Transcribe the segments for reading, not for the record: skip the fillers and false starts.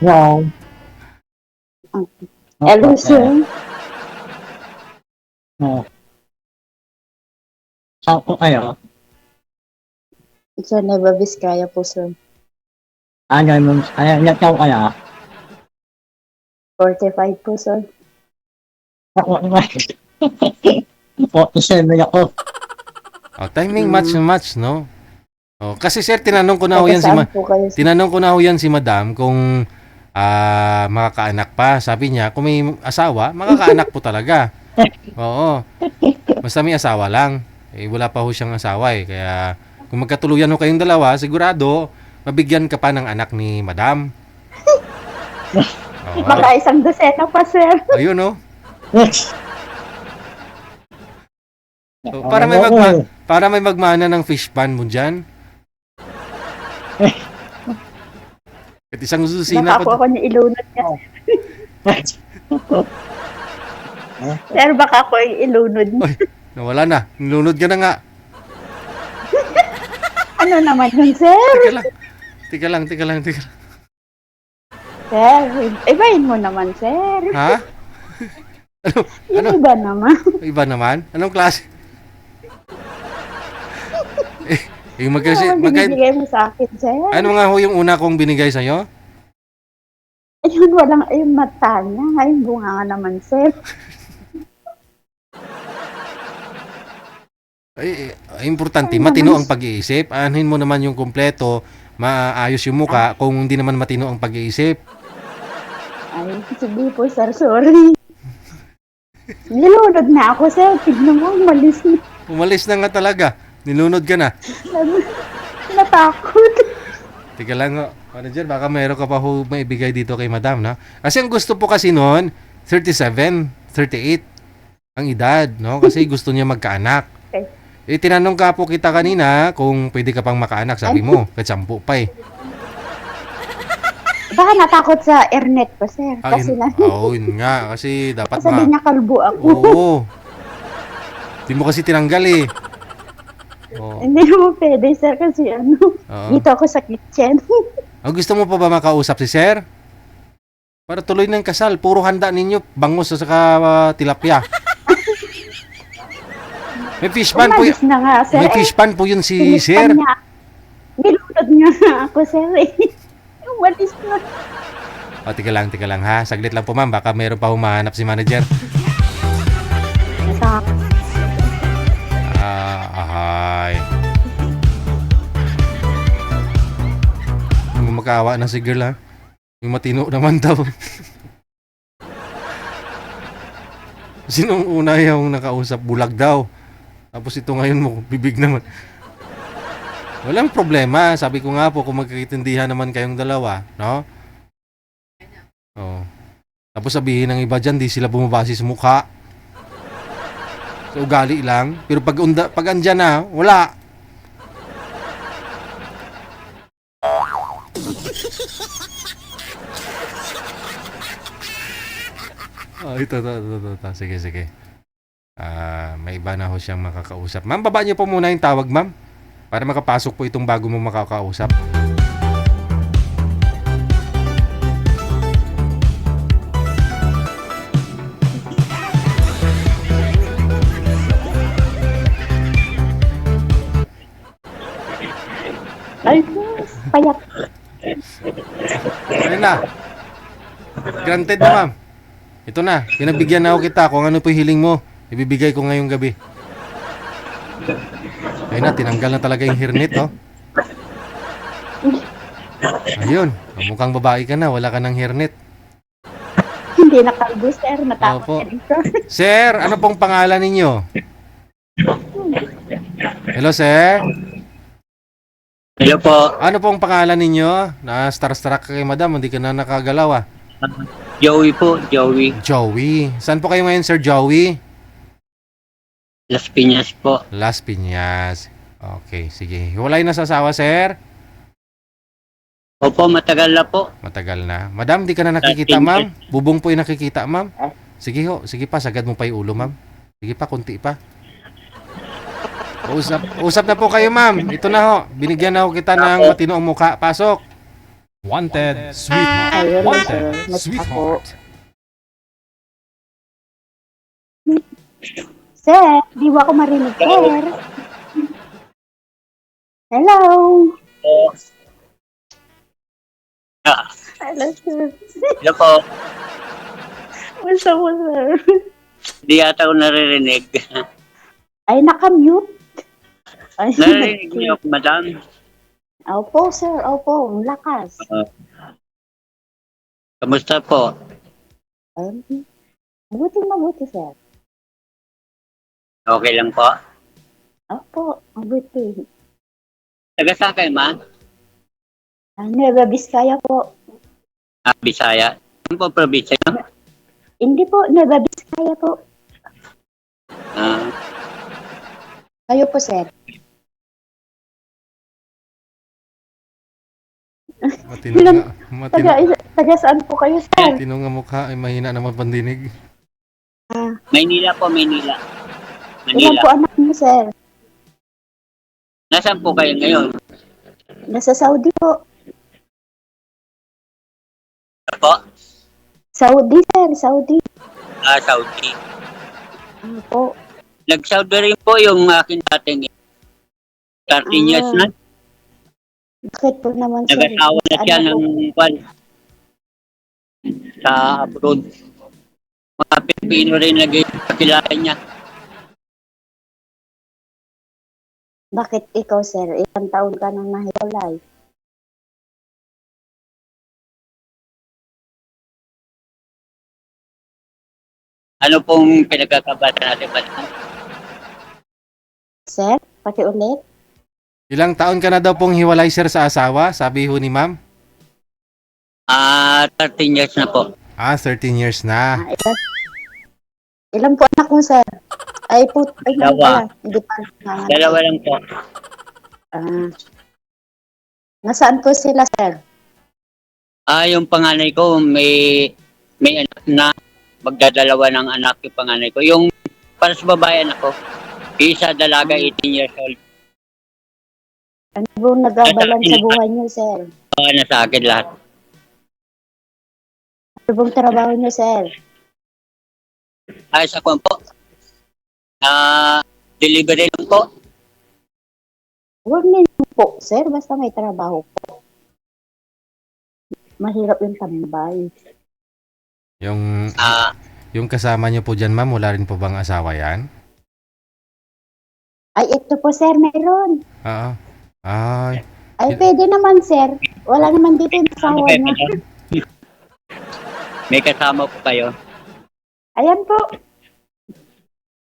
No. Hello, sir. No. Saan po kayo? Sa Nueva Vizcaya po, sir. Ganun. Ilan taon kaya? 45 po, sir. Ako naman. 47 ako. Oh, timing match, no? Oh, kasi sir, tinanong ko na ho yan Saan po kayo, sir? tinanong ko na ho yan si Madam kung makakaanak pa. Sabi niya, kung may asawa, makakaanak po talaga. Oo. Basta may asawa lang. Eh, wala pa ho siyang asawa eh. Kaya kung magkatuluyan ho kayong dalawa, sigurado, mabigyan ka pa ng anak ni Madam. Oo. Baka isang dosena pa, sir. Ayun, no? So, para may magmana ng fish pan mo dyan. At isang susina Baka pa. ako niya ilunod niya. Sir, baka ako yung ilunod niya. Ay, nawala na. Nilunod ka na nga. Ano naman yun, sir? Tika lang. Sir, ibahin mo naman, sir. Ha? Yung iba naman. Iba naman? Anong klase? Yung Ano binibigay mo sa akin, sir? ano nga ho yung una kong binigay sa'yo? Ayun, walang, ayun, mata niya. Ayun, bunga nga naman, sir. Importante, matino ang pag-iisip. Anuhin mo naman yung kumpleto, maayos yung muka kung hindi naman matino ang pag-iisip. Ay, sige po, sir, sorry. Nilunod na ako, sir. Tignan mo, malis na. Umalis na nga talaga. Nilunod ka na. Natakot. Tika lang ho. Manager, baka meron ka pa ho maibigay dito kay Madam, no? Kasi ang gusto po kasi noon, 37, 38 ang edad, no? Kasi gusto niya magkaanak. Okay. Eh, tinanong ka po kita kanina kung pwede ka pang makaanak. Sabi mo, katsampu pa eh. Baka natakot sa airnet ko, sir. Kasi Yun nga. Kasi dapat sabi niya kalbo ako. Oo. Di mo kasi tinanggal eh. Oo. Hindi mo pwede, sir, kasi Oo. dito ako sa kitchen. Gusto mo pa ba makausap si Sir? Para tuloy ng kasal. Puro handa ninyo. Bangus at saka tilapia. May fish pan po Umalis na nga, sir. May fish pan po yun si Sinispan Sir. niya. Nilunod niya ako, sir. Umalis na. Tika lang ha. Saglit lang po ma'am. Baka meron pa humahanap si manager. Natakot. Ahay. Makaawa na si girl ha. Yung matino naman daw. Sinong una yung nakausap? Bulag daw. Tapos ito ngayon mo, bibig naman. Walang problema. Sabi ko nga po, kung magkakitindihan naman kayong dalawa, no? Oh. Tapos sabihin ng iba dyan, di sila bumabase sa mukha. So, ugali lang. Pero pag andyan na, wala. Ito. Sige. May iba na ho siyang makakausap. Ma'am, baba niyo po muna yung tawag, ma'am. Para makapasok po itong bago mong makakausap. Ay, payak. Ayun na. Granted na, ma'am. Ito na. Pinagbigyan na ako kita kung ano po hiling mo. Ibibigay ko ngayong gabi. Ayun na, tinanggal na talaga yung hernet, oh. Ayun. Mukhang babae ka na. Wala ka ng hernet. Hindi nakalbo, sir. Natakot Opo. ka dito. Sir, ano pong pangalan ninyo? Hello, sir. Hello po, Ano pong pangalan ninyo? Na-starstruck ka kay madam. Hindi ka na nakagalaw, ah. Joey po, Joey. Joey. Saan po kayo ngayon, Sir Joey? Las Piñas po. Las Piñas. Okay, sige. Hiwalay na sa asawa, sir? Opo, matagal na po. Matagal na. Madam, di ka na nakikita, ma'am? Bubong po yung nakikita, ma'am? Sige ho, sige pa, sagad mo pa yung ulo, ma'am. Sige pa, kunti pa. Usap na po kayo, ma'am. Ito na ho. Binigyan na ho kita ng matino ang mukha. Pasok. Wanted sweetheart. Ayun, Wanted mas ako. sweetheart. Sir, di ba ako marinig, sir? Hello? Po. Ah, Hello, sir. hello po. Basta mo, sir. Hindi yata ako naririnig. Ay, nakamute. Ay, Naririnig niyo ako, madam. Opo, sir. Opo, ang lakas. Kamusta po? Ay, mabuti, sir. Okay lang po. Opo, mabuti. Taga saan kayo, ma? Nueva Vizcaya po. Bisaya. Ano po probinsya niyo? Hindi po, Nueva Vizcaya po. Ah, Kayo po, sir. Matino nga. Matino, Taga saan po kayo, sir? matino nga mukha ay mahina naman pandinig. Maynila po, Maynila. Ilan Manila. po anak niyo, sir? Nasaan po kayo ngayon? Nasa Saudi po. Ano po? Saudi, sir. Saudi. Saudi. Ano po? Nag-Saudi rin po yung aking dating 13 years na. Bakit po naman, sir? Nag-asawa na siya Ano po? ng kwan sa abroad. Mga Pilipino rin nagkakilala niya. Bakit ikaw, sir? Ilang taon ka nang nahiwalay? Ano pong pinagkakabata natin, madam? Sir, pakiulit. Ilang taon ka na daw pong hiwalay sir sa asawa? Sabi ho ni ma'am. 13 years na po. 13 years na. Ilan po anak mo, sir? Ay po, ay Dalawa. pala. Hindi pa. Dalawa lang po. Nasaan po sila, sir? Yung panganay ko, may anak na. Magdadalawa ng anak yung panganay ko. Yung para sa babae anak ko, isa dalaga, 18 years old. Ano po nag-abalan sa buhay niyo, sir? Nasa akin lahat. Ano pong trabaho niyo, sir? Sa kwan po. Delivery lang po. Huwag niyo po, sir. Basta may trabaho po. Mahirap yung tambay. Yung kasama niyo po dyan ma'am, wala rin po bang asawa yan? Ay, ito po, sir, meron. Oo. Ay, Ay, pwede naman, sir. Wala naman dito yung asawa niya. May kasama po kayo. Ayan po.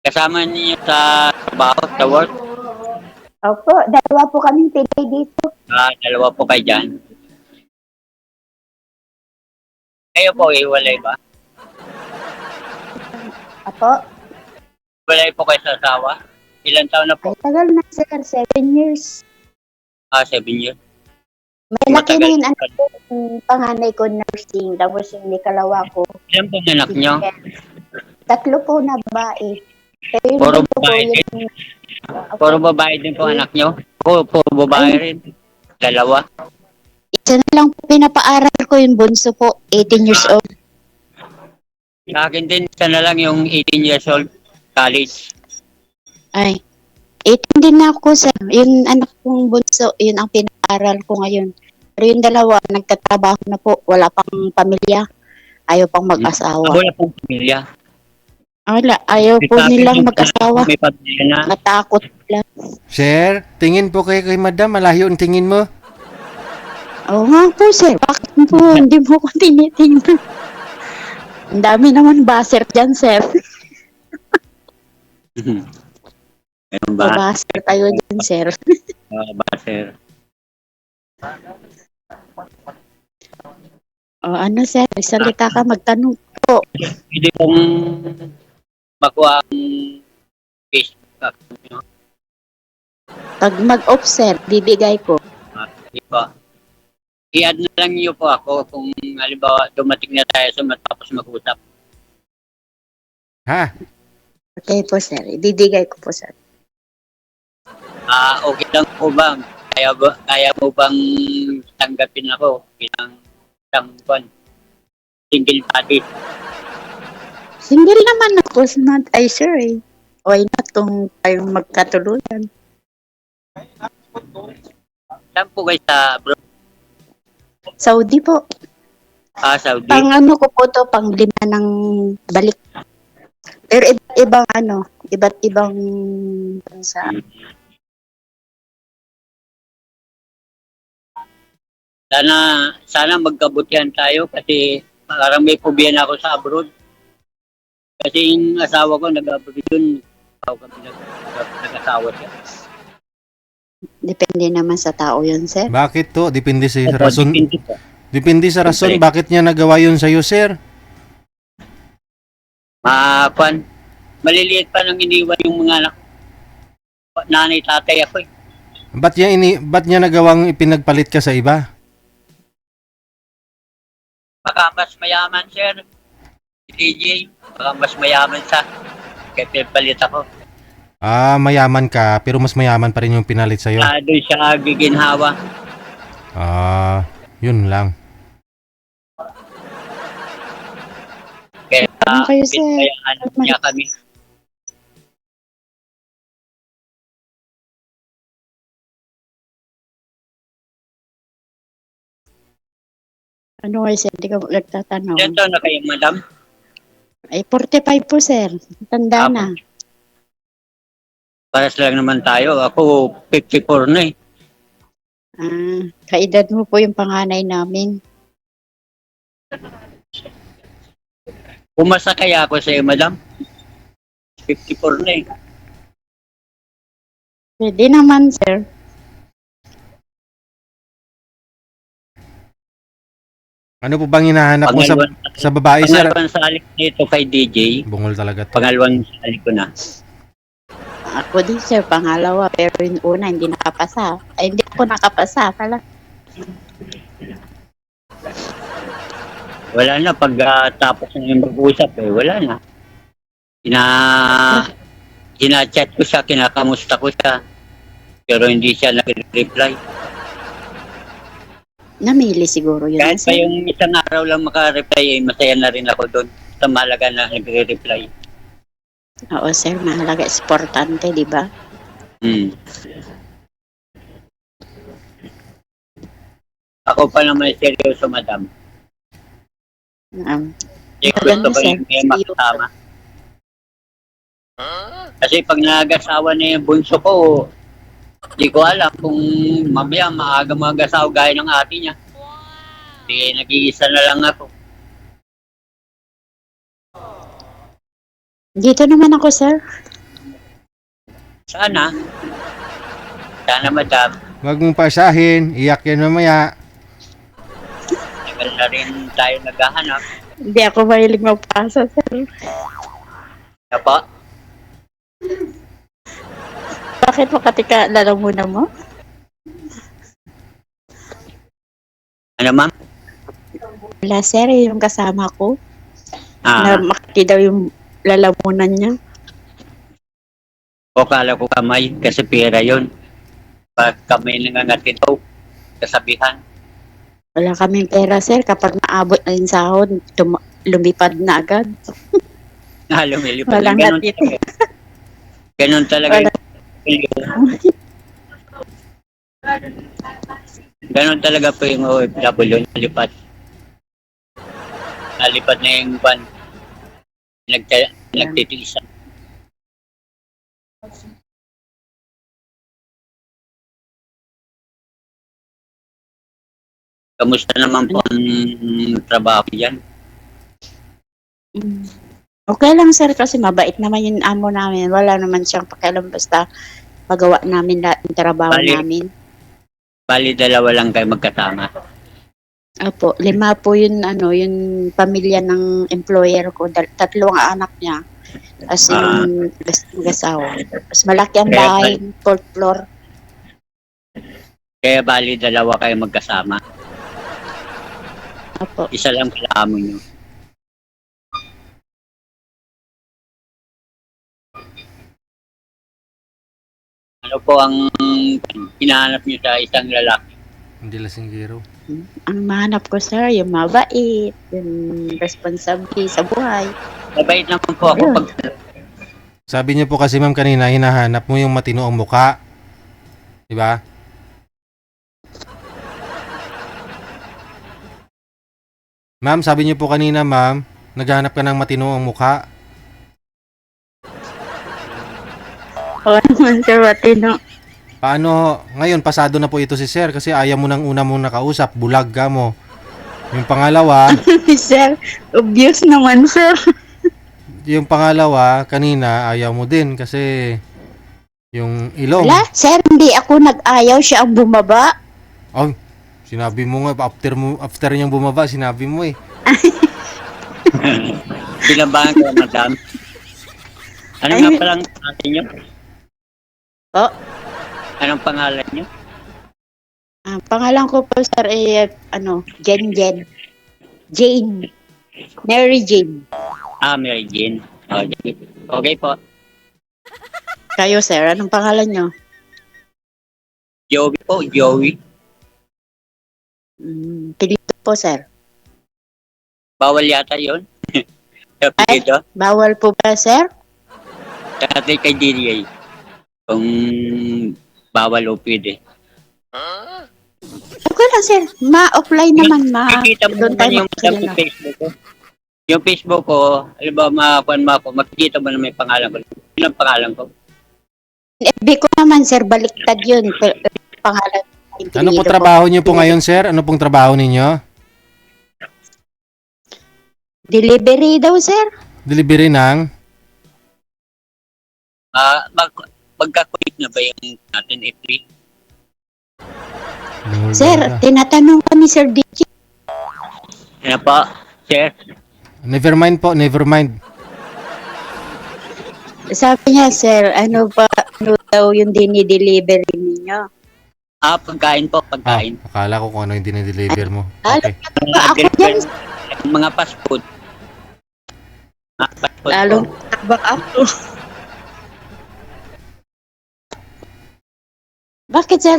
Kasama niyo sa trabaho, sa work. Opo, dalawa po kaming pilay dito. Dalawa po kayo dyan. Kayo po, iwalay ba? Apo, Iwalay po kayo sa asawa? Ilan taon na ay po? tagal na, sir. 7 years. 7 years. May laki na Matagal. yung anak ko. Yung panganay ko nursing. Tapos yung ikalawa ko. Ilan po anak niyo? Tatlo po na babae. Pero yung Puro bunso ko, babae yung... Puro babae din po anak niyo? Puro babae rin. Dalawa. Isa na lang po pinapaaral ko yung bunso po. 18 years old. Sa akin din, isa na lang yung 18 years old. College. Ay, 18 din na ako, sir. Yung anak kong bunso, yun ang pinaaral ko ngayon. Pero yung dalawa, nagtatrabaho na po. Wala pang pamilya. Ayaw pang mag-asawa. Wala pong pamilya. Wala, ayaw po nilang mag-asawa. May pamilya na. Natakot lang. sir, tingin po kayo kay madam, malayo ang tingin mo. Oo nga po, sir. Bakit po hindi mo ko tinitingnan? Ang dami naman baser dyan, sir. Ayun ba? Baser tayo dyan, sir. Baser. O ano, sir? Salita ka, magtanong po. Hindi pong makuha ang Facebook account nyo. Pag mag-off, sir, bibigay ko. Hindi po. I-add na lang niyo po ako kung halimbawa dumating na tayo sa matapos mag-usap. Ha? Okay po, sir. Ibibigay ko po, sir. Okay lang po ba? kaya mo bang tanggapin ako bilang isang single party? Single naman ako, not I sure eh. Why not kung tayong magkatuluyan? Saan po kayo sa abroad? Saudi po. Saudi? Pang ano ko po to, pang 5 ng balik. Pero iba't ibang bansa. Sana magkabutihan tayo kasi parang may problema ako sa abroad. Kasi yung asawa ko nag-abroad yun, ako kami nag-asawa siya. Depende naman sa tao yun, sir. Bakit to? Depende sa Opo, rason. depende po. Depende sa rason Siyempre. bakit niya nagawa yun sa'yo, sir. Maliliit pa nang iniwan yung mga anak. Nanay, tatay ako eh. Ba't niya nagawang ipinagpalit ka sa iba? Baka mas mayaman, sir. Si DJ, baka mas mayaman sa kaya pinagpalit ako. Mayaman ka, pero mas mayaman pa rin yung pinalit sa'yo. Doon siya giginhawa. Yun lang. Kaya Ano kayo, sir? pinayaan niya kami. Ano kayo, sir? Hindi ka nagtatanong. Ilan taon na kayo, madam? Ay, 45 po, sir. Tanda na. Paras lang naman tayo. Ako, 54 na eh. Kaedad mo po yung panganay namin. Pumasa kaya ako sa iyo, madam? 54 na eh. Pwede naman, sir. Ano po bang hinahanap mo sa babae, sir? Pangalawang salik nito kay DJ. Bungol talaga to. Pangalawang salik ko na. Ako din, sir, pangalawa. Pero yung una, hindi nakapasa. Ay, hindi ako nakapasa pala. Wala na. Pag tapos na yung mag-usap eh, wala na. Hina-chat ko siya, kinakamusta ko siya. Pero hindi siya nag-reply. Namili siguro yun, Kahit pa sir. yung isang araw lang maka-reply, eh, masaya na rin ako doon. Sa mahalaga na nagre-reply. Oo, sir. Mahalaga. Importante, di ba? Ako pa naman seryoso, madam. Gusto Maganda, ko sir. yung may makasama. Kasi pag nag-asawa na yung bunso ko, di ko alam kung mamaya maaga mag-asawa gaya ng ate niya. Di nag-iisa na lang ako. Dito naman ako, sir. Sana. Sana, madam. Huwag mong pasahin, iyak yan mamaya. Tagal na rin tayo naghahanap. Hindi ako mahilig magpasa, sir. Ano po? Bakit mo katika lalamunan mo? Ano, ma'am? Wala, sir. Yung kasama ko. Na Ah, makati daw yung lalamunan niya. o kala ko kamay kasi pera yun. Pag kamay nangangatid daw, kasabihan. Wala kaming pera, sir. Kapag naabot na yung sahod, lumipad na agad. Lumilipad. Walang Ganun hatid. talaga. Ganun talaga. Ganun talaga po yung OFW, nalipat. Nalipat na yung van. Nagtitiisan. Kamusta naman po ang trabaho yan? Okay lang, sir, kasi mabait naman yung amo namin. Wala naman siyang pakialam basta magawa namin lahat ng trabaho Bali. namin. Bali, dalawa lang kayo magkasama. Opo, 5 po yun, yung pamilya ng employer ko. 3 ang anak niya. As in, mag-asawa. Mas malaki ang bahay, 4th floor. Kaya bali, dalawa kayo magkasama. Opo. Isa lang pala amo nyo. Ano po ang hinahanap niyo sa isang lalaki? Hindi lasinggero. Ang mahanap ko, sir, yung mabait, yung responsable sa buhay. Mabait naman po ako pag Sabi niyo po kasi ma'am kanina, hinahanap mo yung matino ang muka. Di ba? Ma'am, sabi niyo po kanina ma'am, naghahanap ka ng matino ang muka. Oo naman, sir, matino. Paano, ngayon pasado na po ito si sir kasi ayaw mo ng una mong nakausap, bulag ka mo. Yung pangalawa, Sir, obvious naman, sir. yung pangalawa, kanina ayaw mo din kasi yung ilong. Wala, sir, hindi ako nag-ayaw, siya ang bumaba. Ay, sinabi mo nga, after niyang bumaba, sinabi mo eh. binabangan ko, madam. Ano Ay. nga palang atin niyo? Oh, Anong pangalan niyo? pangalan ko po, sir, Jane. Mary Jane. Mary Jane. Okay. Okay po. Kayo, sir, anong pangalan nyo? Joey po, Joey. Pilito po, sir. Bawal yata yun. Sabi dito, Bawal po ba, sir? dati kay DDA. Kung bawal o pwede. Okay lang, sir. Ma-offline naman, Makikita mo Doon naman tayo yung magkakilala. Facebook ko. Yung Facebook ko, alam ba, makakuan mo ako, makikita mo na may pangalan ko. Yun ang pangalan ko. FB ko naman, sir, baliktad yun. Pangalan. Ano po trabaho niyo po ngayon sir? Ano pong trabaho ninyo? Delivery daw, sir. Delivery ng? Magkakulit na ba yung natin, F3? Sir, tinatanong kami, Sir DJ. Ano po, sir? Never mind po, never mind. Sabi niya, sir, ano daw yung dinidelivery ninyo? Pagkain po, pagkain. Akala ko kung ano yung dinideliver mo. Lalo Okay. ba ako dyan? Mga fast food. Fast food Lalong po. tabak ako. Bakit, sir?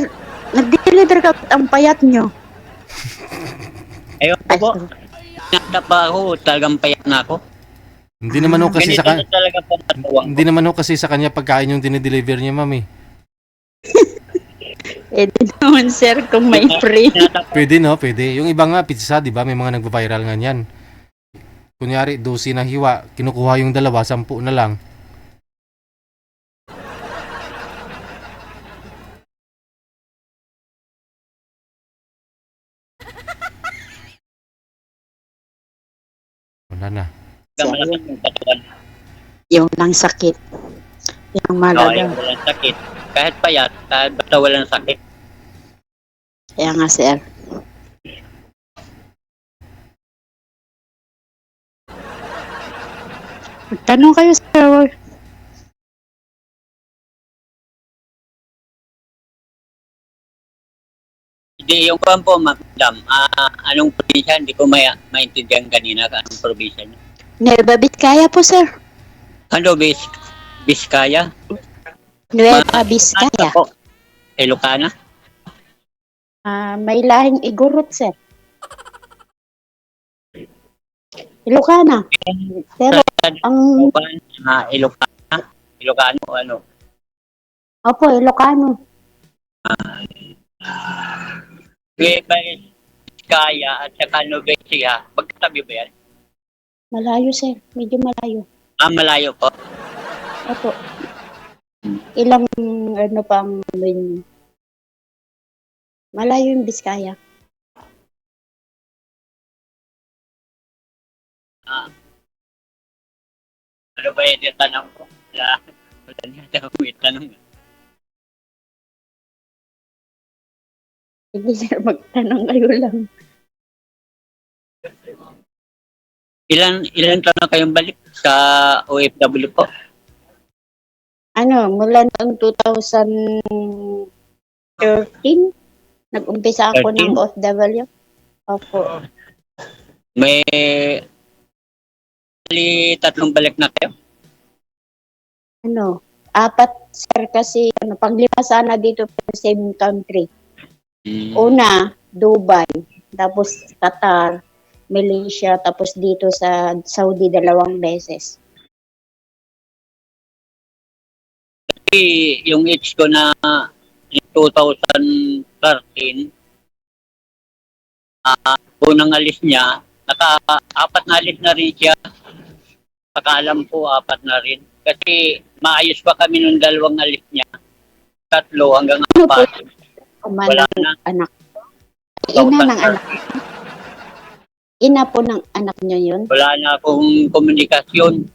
Nag-deliver ka ba't ang payat nyo? Ayun po. Nakita pa ako, talagang payat na ako. Hindi naman ho kasi Ganito sa na talaga po matuwang ko. hindi naman ho kasi sa kanya pagkain yung dinideliver niya, ma'am eh. Di naman, sir, kung may free. Pwede no, pwede. Yung iba nga pizza, 'di ba? May mga nagva-viral nga niyan. Kunyari, 12 na hiwa, kinukuha yung dalawa, 10 na lang. Wala na. Malakas yung katawan. Yung lang sakit. Yung Okay, malaga. walang sakit. Kahit payat, kahit basta walang sakit. Kaya nga, sir. Tanong kayo, sir. Hindi, yung kuwan po, madam, anong probinsya? Hindi ko maintindihan kanina anong probinsya niya. Nueva Vizcaya po, sir. Ano, Biskaya? Nueva Vizcaya. Po, Ilocana? May lahing igurot, sir. Ilocana. Pero, ang... Ilocana? Ilocano, ano? Opo, Ilocano. Biskaya at saka Nubesia, magkatabi ba yan? Malayo, sir. Medyo malayo. Malayo po. Opo. Ilang, pang yun. Malayo yung Biskaya. Ano ba yung tanong ko? Wala niya ako may tanong. Sige, sir, magtanong kayo lang. Ilan taon na kayong balik sa OFW po? Mula noong 2013, nag-umpisa ako 13? ng OFW. Opo. May tatlong balik na kayo? Apat, sir, kasi paglima sana dito sa same country. Mm. Una, Dubai, tapos Qatar, Malaysia, tapos dito sa Saudi 2 beses. Kasi yung age ko na 2013, unang alis niya, naka-apat na alis na rin siya. Pagkaalam ko, 4 na rin. Kasi maayos pa kami nung 2 alis niya. 3 hanggang Ano po? 4. Wala Kumanang na. anak. Ina ng anak. Ina po ng anak niyo yun? Wala na akong komunikasyon.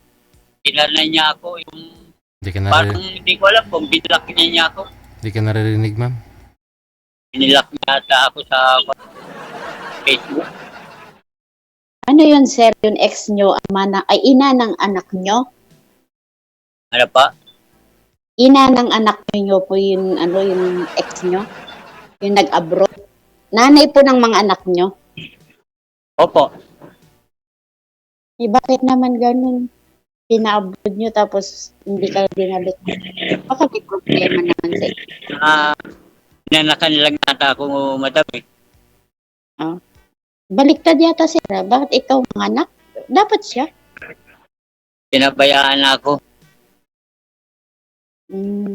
Pinanay niya ako. Yung, Hindi ka parang naririnig, hindi ko alam kung binlock niya ako. hindi ka naririnig, ma'am. Binlock niya ata ako sa Facebook. Ano yun, sir? Yung ex niyo, ay ina ng anak niyo? Ano pa? Ina ng anak niyo po yung, yung ex niyo? Yung nag-abroad? Nanay po ng mga anak niyo? Opo. Bakit naman ganun? Pina-abroad niyo tapos hindi kayo dinalik. Baka may problema naman sa inyo. Nanakan lang nata ako, madam eh. Baliktad yata sila. Bakit ikaw ang anak? Dapat siya. Pinabayaan ako.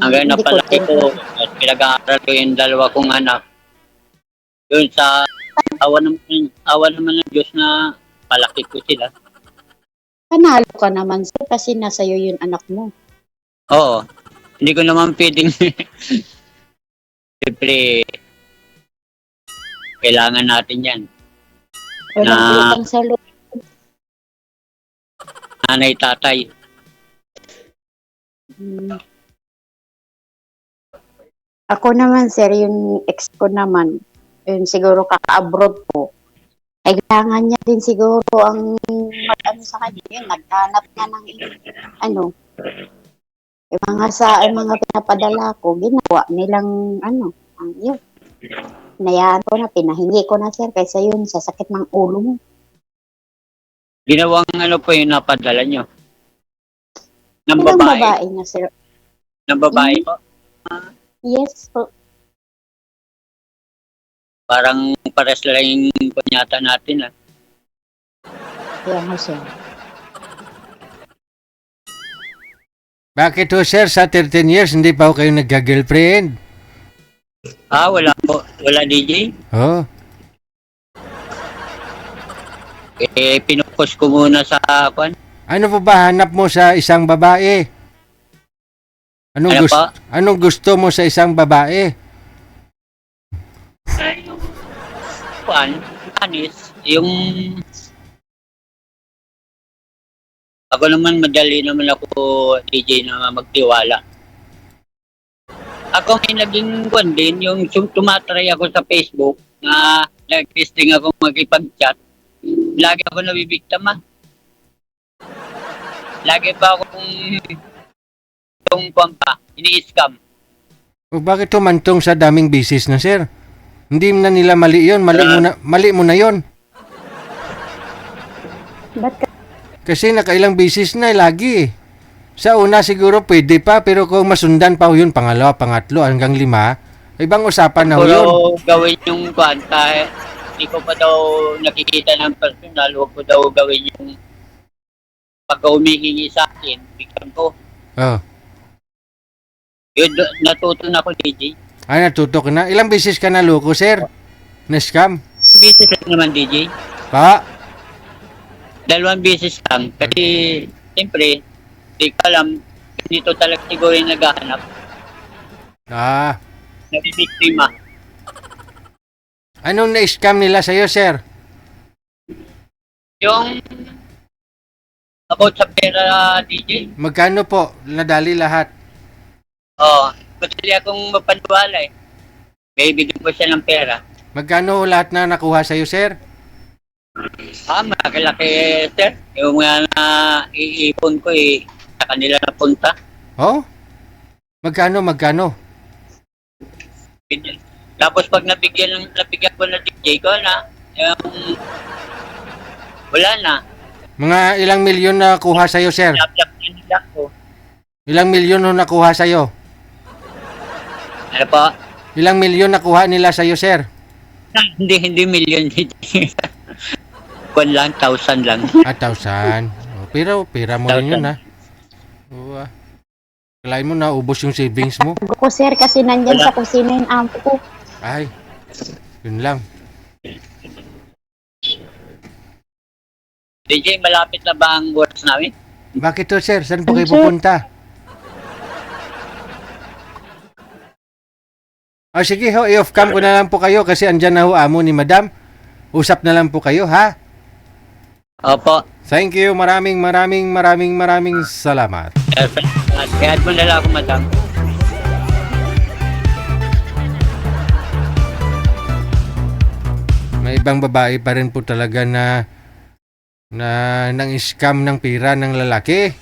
Hanggang Hindi napalaki ko- ko at pinag-aaral ko yung 2 kong anak. Yun sa awa naman ng Diyos na palaki ko sila. Panalo ka naman sir kasi nasa iyo yung anak mo. Oo. Hindi ko naman pwedeng siyempre kailangan natin yan. Walang Na- utang sa loob. Nanay, tatay. Hmm. Ako naman sir, yung ex ko naman, yun siguro kaka-abroad po. Kailangan niya din siguro ang mag-ano sa kanya. Yun, naghanap na ng yung mga pinapadala ko, ginawa nilang yun. Nayaan ko na, pinahingi ko na sir, kaysa yun, sa sakit ng ulo mo. Ginawang ano po yung napadala nyo? Ng Ilang babae? babae na sir. Ng babae po? Yes po. Parang pares lang yung kunyata natin. Kaya nga sir. Bakit ho, sir, sa 13 years, hindi pa ho kayo nagka-girlfriend? Wala po. Wala DJ. Oh, Pinupost ko muna sa kwan. ano po ba hanap mo sa isang babae? Ano pa? Anong gusto mo sa isang babae? Kwan, anis, yung ako naman madali naman ako DJ na magtiwala. Ako may naging kwan din, yung tumatry ako sa Facebook na nag-testing ako makipag-chat. Lagi ako nabibiktima. Lagi pa akong yung kwan pa, ini-scam. O bakit humantong sa daming bisis na, sir? Hindi na nila mali yun. Mali mo na yun. Ba't ka? Kasi nakailang bisis na lagi eh. Sa una siguro pwede pa, pero kung masundan pa ho yun, pangalawa, pangatlo, hanggang 5, ibang usapan na ho yun. Pero gawin yung kwan, kahit hindi ko pa daw nakikita ng personal, huwag ko daw gawin yung pagka humihingi sa akin, bigyan ko. Oh. Yun, natuto na ako, DJ. Ay, natutok na. Ilang bisis ka na loko, sir? Na-scam? Business lang naman, DJ. Pa? 2 beses lang. Kasi, siyempre, di ko alam, dito talaga siguro yung naghahanap. Nabibiktima. Anong na-scam nila sa'yo, sir? Yung about sa pera, DJ. Magkano po? Nadali lahat. Madali akong mapaniwala eh. May bigyan ko siya ng pera. Magkano ho lahat na nakuha sa'yo, sir? Malaki-laki, sir. Yung mga iipon ko sa kanila napunta. Oh? Magkano? Tapos pag nabigyan ko na DJ ko na, wala na. Mga ilang milyon na kuha sa'yo, sir? Nablock ko. Ilang milyon ho nakuha sa'yo? Ano po? Ilang milyon nakuha nila sa'yo, sir? Hindi million. Kung lang, 1,000 lang. 1,000. Oh, pero pera mo rin yun, ha? Oo, ah. Kalain mo na, ubos yung savings mo. Ko sir kasi nandyan Wala. sa kusina yung amo ko. Ay, yun lang. DJ, malapit na ba ang works namin? Bakit to, sir? Saan po kayo Sir. pupunta? O sige ho, i-off cam ko na lang po kayo kasi andyan na ho amo ni madam. Usap na lang po kayo, ha? Opo. Thank you. Maraming salamat. Kaya mo na lang ako, madam. May ibang babae pa rin po talaga na nang scam ng pera ng lalaki.